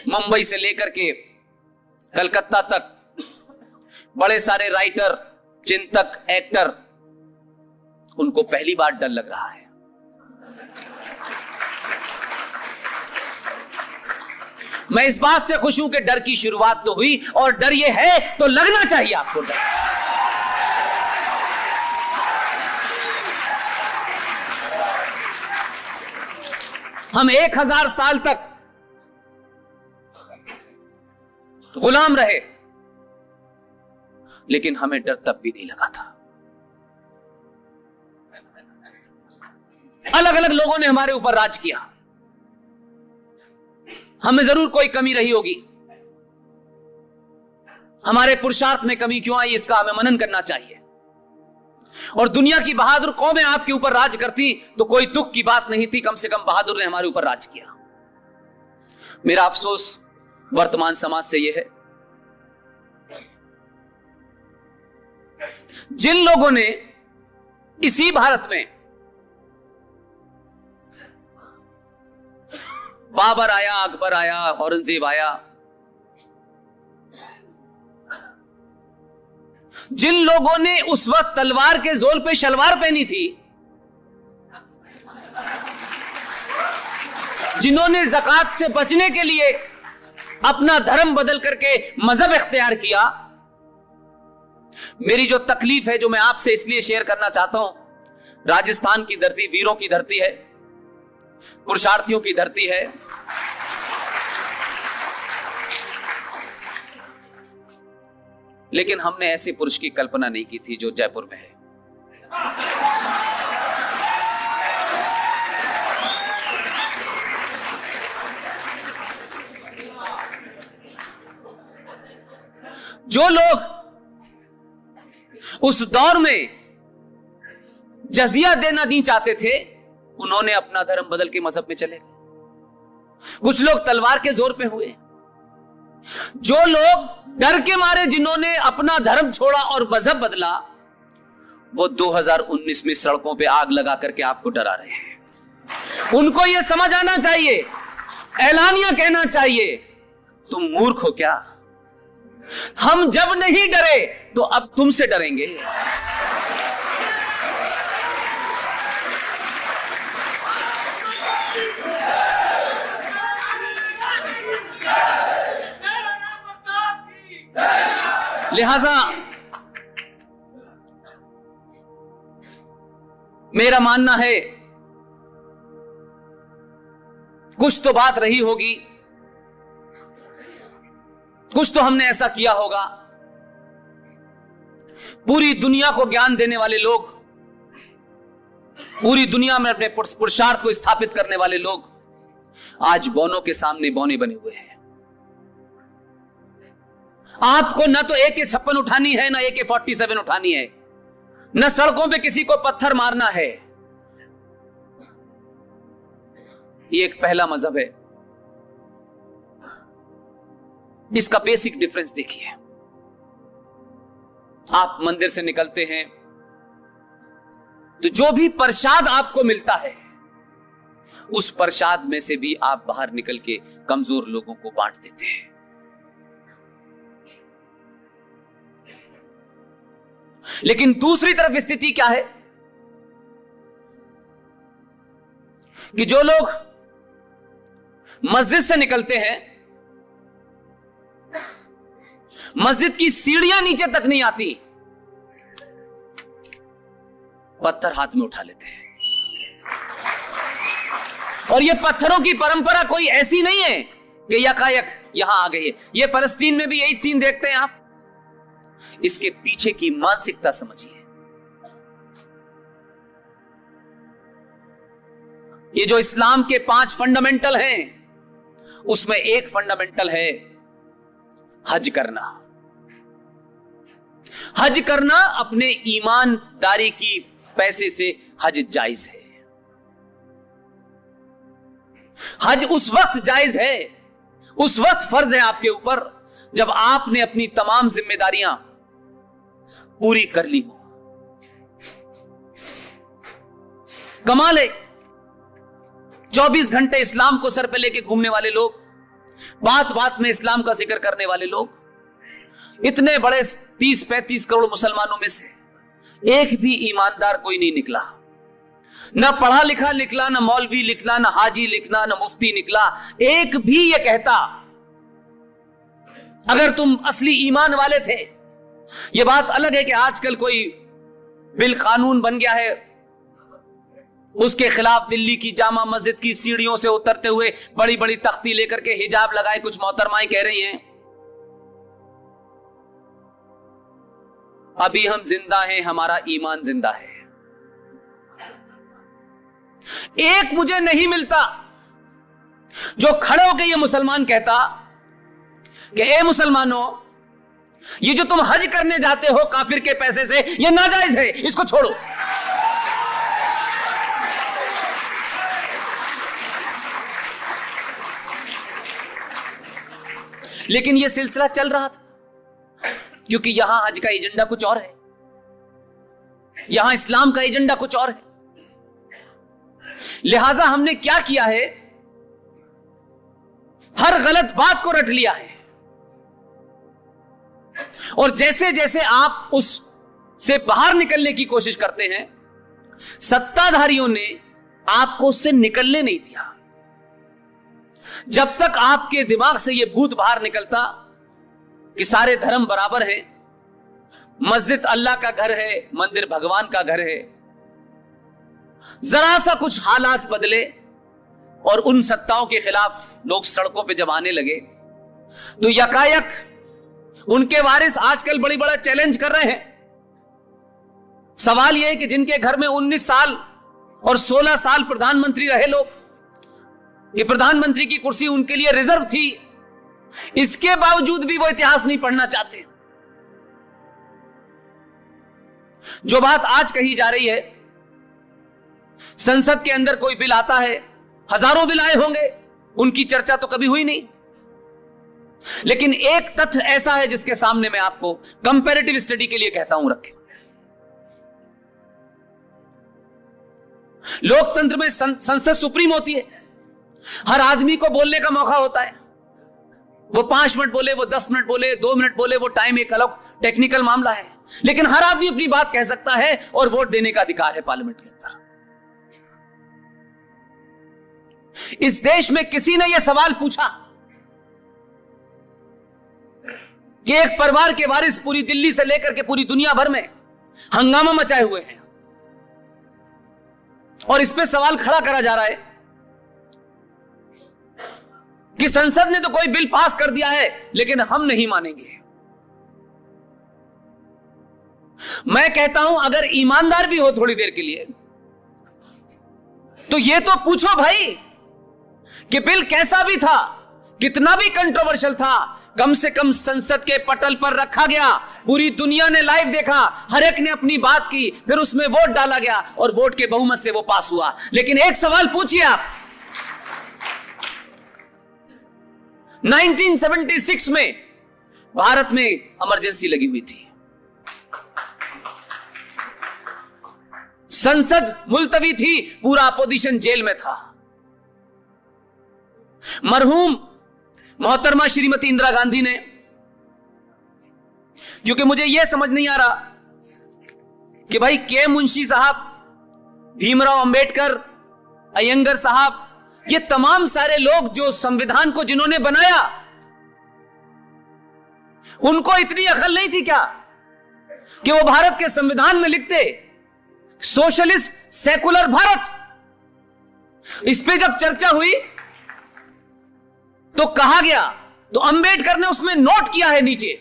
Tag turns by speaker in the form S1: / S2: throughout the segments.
S1: मुंबई से लेकर के कलकत्ता तक बड़े सारे राइटर, चिंतक, एक्टर, उनको पहली बार डर लग रहा है। मैं इस बात से खुश हूं कि डर की शुरुआत तो हुई, और डर ये है तो लगना चाहिए आपको डर। हम 1000 साल तक गुलाम रहे, लेकिन हमें डर तब भी नहीं लगा था। अलग अलग लोगों ने हमारे ऊपर राज किया, हमें जरूर कोई कमी रही होगी। हमारे पुरुषार्थ में कमी क्यों आई, इसका हमें मनन करना चाहिए। और दुनिया की बहादुर कौमें आपके ऊपर राज करती तो कोई दुख की बात नहीं थी, कम से कम बहादुर ने हमारे ऊपर राज किया। मेरा अफसोस वर्तमान समाज से यह है, जिन लोगों ने इसी भारत में बाबर आया, अकबर आया, औरंगजेब आया, जिन लोगों ने उस वक्त तलवार के जोर पे शलवार पहनी थी, जिन्होंने ज़कात से बचने के लिए अपना धर्म बदल करके मजहब इख्तियार किया, मेरी जो तकलीफ है, जो मैं आपसे इसलिए शेयर करना चाहता हूं, राजस्थान की धरती वीरों की धरती है, पुरुषार्थियों की धरती है। लेकिन हमने ऐसे पुरुष की कल्पना नहीं की थी जो जयपुर में है। जो लोग उस दौर में जजिया देना नहीं चाहते थे, उन्होंने अपना धर्म बदल के मजहब में चले गए। कुछ लोग तलवार के जोर पे हुए। जो लोग डर के मारे, जिन्होंने अपना धर्म छोड़ा और मजहब बदला, वो 2019 में सड़कों पे आग लगा करके आपको डरा रहे हैं। उनको यह समझ आना चाहिए, ऐलानिया कहना चाहिए, तुम मूर्ख हो क्या? हम जब नहीं डरे तो अब तुमसे डरेंगे। लिहाजा मेरा मानना है, कुछ तो बात रही होगी, कुछ तो हमने ऐसा किया होगा। पूरी दुनिया को ज्ञान देने वाले लोग, पूरी दुनिया में अपने पुरुषार्थ को स्थापित करने वाले लोग आज बौनों के सामने बौने बने हुए हैं। आपको न तो AK-56 उठानी है, न AK-47 उठानी है, न सड़कों पे किसी को पत्थर मारना है। ये एक पहला मजहब है। इसका बेसिक डिफरेंस देखिए। आप मंदिर से निकलते हैं तो जो भी प्रसाद आपको मिलता है, उस प्रसाद में से भी आप बाहर निकल के कमजोर लोगों को बांट देते हैं। लेकिन दूसरी तरफ स्थिति क्या है कि जो लोग मस्जिद से निकलते हैं, मस्जिद की सीढ़ियां नीचे तक नहीं आती, पत्थर हाथ में उठा लेते हैं। और ये पत्थरों की परंपरा कोई ऐसी नहीं है कि यकायक यहां आ गई है। ये फलस्तीन में भी यही सीन देखते हैं आप। इसके पीछे की मानसिकता समझिए। ये जो इस्लाम के 5 फंडामेंटल हैं, उसमें एक फंडामेंटल है हज करना। हज करना अपने ईमानदारी की पैसे से हज जायज है। हज उस वक्त जायज है, उस वक्त फर्ज है आपके ऊपर जब आपने अपनी तमाम जिम्मेदारियां पूरी कर ली हो। कमाल है, 24 घंटे इस्लाम को सर पे लेके घूमने वाले लोग बात बात में इस्लाम का जिक्र करने वाले लोग, इतने बड़े 30-35 करोड़ मुसलमानों में से एक भी ईमानदार कोई नहीं निकला। ना पढ़ा लिखा निकला, ना मौलवी निकला, ना हाजी निकला, ना मुफ्ती निकला। एक भी ये कहता अगर तुम असली ईमान वाले थे। ये बात अलग है कि आजकल कोई बिल कानून बन गया है, उसके खिलाफ दिल्ली की जामा मस्जिद की सीढ़ियों से उतरते हुए बड़ी बड़ी तख्ती लेकर के हिजाब लगाए कुछ मोहतरमाएं कह रही हैं अभी हम जिंदा हैं, हमारा ईमान जिंदा है। एक मुझे नहीं मिलता जो खड़े होकर ये मुसलमान कहता कि ए मुसलमानों, ये जो तुम हज करने जाते हो काफिर के पैसे से, ये नाजायज है, इसको छोड़ो। लेकिन यह सिलसिला चल रहा था क्योंकि यहां हज का एजेंडा कुछ और है, यहां इस्लाम का एजेंडा कुछ और है। लिहाजा हमने क्या किया है, हर गलत बात को रट लिया है और जैसे जैसे आप उस से बाहर निकलने की कोशिश करते हैं, सत्ताधारियों ने आपको उससे निकलने नहीं दिया। जब तक आपके दिमाग से यह भूत बाहर निकलता कि सारे धर्म बराबर हैं, मस्जिद अल्लाह का घर है, मंदिर भगवान का घर है, जरा सा कुछ हालात बदले और उन सत्ताओं के खिलाफ लोग सड़कों पे जब आने लगे तो यकायक उनके वारिस आजकल बड़ी बड़ा चैलेंज कर रहे हैं। सवाल यह है कि जिनके घर में 19 साल और 16 साल प्रधानमंत्री रहे लोग, ये प्रधानमंत्री की कुर्सी उनके लिए रिजर्व थी, इसके बावजूद भी वो इतिहास नहीं पढ़ना चाहते। जो बात आज कही जा रही है, संसद के अंदर कोई बिल आता है, हजारों बिल आए होंगे, उनकी चर्चा तो कभी हुई नहीं। लेकिन एक तथ्य ऐसा है जिसके सामने मैं आपको कंपैरेटिव स्टडी के लिए कहता हूं, रखें। लोकतंत्र में संसद सुप्रीम होती है, हर आदमी को बोलने का मौका होता है। वो 5 मिनट बोले, वो 10 मिनट बोले, 2 मिनट बोले, वो टाइम एक अलग टेक्निकल मामला है, लेकिन हर आदमी अपनी बात कह सकता है और वोट देने का अधिकार है पार्लियामेंट के अंदर। इस देश में किसी ने यह सवाल पूछा कि एक परिवार के वारिस पूरी दिल्ली से लेकर के पूरी दुनिया भर में हंगामा मचाए हुए हैं और इस पे सवाल खड़ा करा जा रहा है कि संसद ने तो कोई बिल पास कर दिया है लेकिन हम नहीं मानेंगे। मैं कहता हूं अगर ईमानदार भी हो थोड़ी देर के लिए तो यह तो पूछो भाई कि बिल कैसा भी था, कितना भी कंट्रोवर्शियल था, कम से कम संसद के पटल पर रखा गया, पूरी दुनिया ने लाइव देखा, हर एक ने अपनी बात की, फिर उसमें वोट डाला गया और वोट के बहुमत से वो पास हुआ। लेकिन एक सवाल पूछिए आप, 1976 में भारत में इमरजेंसी लगी हुई थी, संसद मुलतवी थी, पूरा अपोजिशन जेल में था। मरहूम मोहतरमा श्रीमती इंदिरा गांधी ने, क्योंकि मुझे यह समझ नहीं आ रहा कि भाई के मुंशी साहब, भीमराव अंबेडकर, अयंगर साहब, ये तमाम सारे लोग जो संविधान को जिन्होंने बनाया, उनको इतनी अकल नहीं थी क्या कि वो भारत के संविधान में लिखते सोशलिस्ट सेकुलर भारत। इस पे जब चर्चा हुई तो कहा गया, तो अंबेडकर ने उसमें नोट किया है नीचे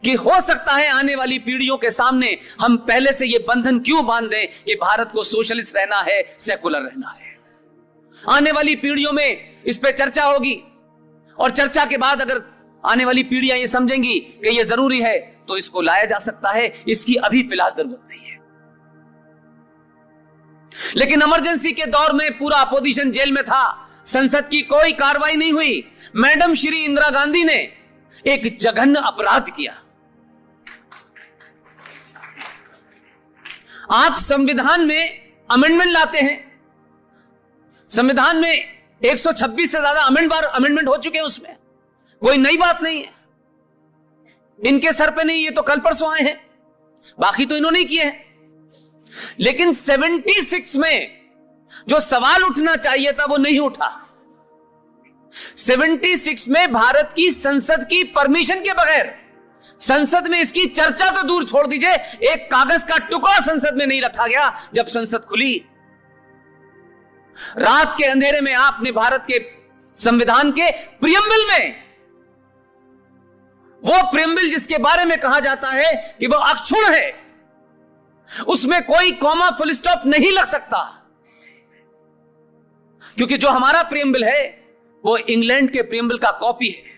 S1: कि हो सकता है आने वाली पीढ़ियों के सामने हम पहले से यह बंधन क्यों बांध दें कि भारत को सोशलिस्ट रहना है, सेकुलर रहना है। आने वाली पीढ़ियों में इस पे चर्चा होगी और चर्चा के बाद अगर आने वाली पीढ़ियां ये समझेंगी कि यह जरूरी है तो इसको लाया जा सकता है, इसकी अभी फिलहाल जरूरत नहीं है। लेकिन इमरजेंसी के दौर में पूरा अपोजिशन जेल में था, संसद की कोई कार्रवाई नहीं हुई। मैडम श्री इंदिरा गांधी ने एक जघन्य अपराध किया। आप संविधान में अमेंडमेंट लाते हैं, संविधान में 126 से ज्यादा अमेंडमेंट हो चुके हैं, उसमें कोई नई बात नहीं है। इनके सर पे नहीं, ये तो कल परसों आए हैं, बाकी तो इन्होंने ही किए हैं। लेकिन 76 में जो सवाल उठना चाहिए था वो नहीं उठा। 76 में भारत की संसद की परमिशन के बगैर, संसद में इसकी चर्चा तो दूर छोड़ दीजिए, एक कागज का टुकड़ा संसद में नहीं रखा गया। जब संसद खुली, रात के अंधेरे में आपने भारत के संविधान के प्रियम्बल में, वो प्रियम्बल जिसके बारे में कहा जाता है कि वो अक्षुण्ण है, उसमें कोई कॉमा फुल स्टॉप नहीं लग सकता, क्योंकि जो हमारा प्रियम्बल है वो इंग्लैंड के प्रियम्बल का कॉपी है।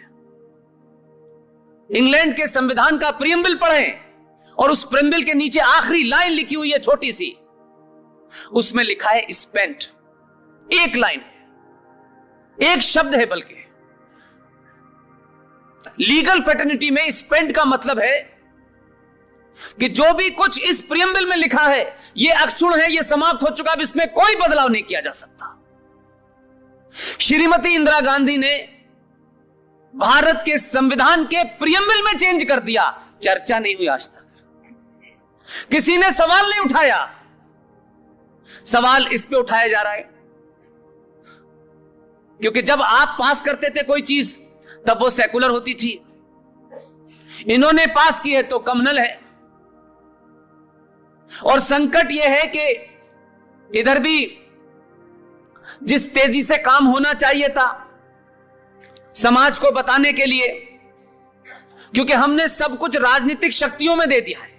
S1: इंग्लैंड के संविधान का प्रियम्बल पढ़ें और उस प्रियम्बल के नीचे आखिरी लाइन लिखी हुई है छोटी सी, उसमें लिखा है स्पेंट। एक लाइन है, एक शब्द है, बल्कि लीगल फेटर्निटी में स्पेंट का मतलब है कि जो भी कुछ इस प्रियम्बल में लिखा है यह अक्षुण्ण है, यह समाप्त हो चुका, अब इसमें कोई बदलाव नहीं किया जा सकता। श्रीमती इंदिरा गांधी ने भारत के संविधान के प्रियम्बल में चेंज कर दिया, चर्चा नहीं हुई आज तक, किसी ने सवाल नहीं उठाया। सवाल इस पे उठाया जा रहा है क्योंकि जब आप पास करते थे कोई चीज तब वो सेकुलर होती थी, इन्होंने पास की है तो कम्युनल है। और संकट यह है कि इधर भी जिस तेजी से काम होना चाहिए था समाज को बताने के लिए, क्योंकि हमने सब कुछ राजनीतिक शक्तियों में दे दिया है,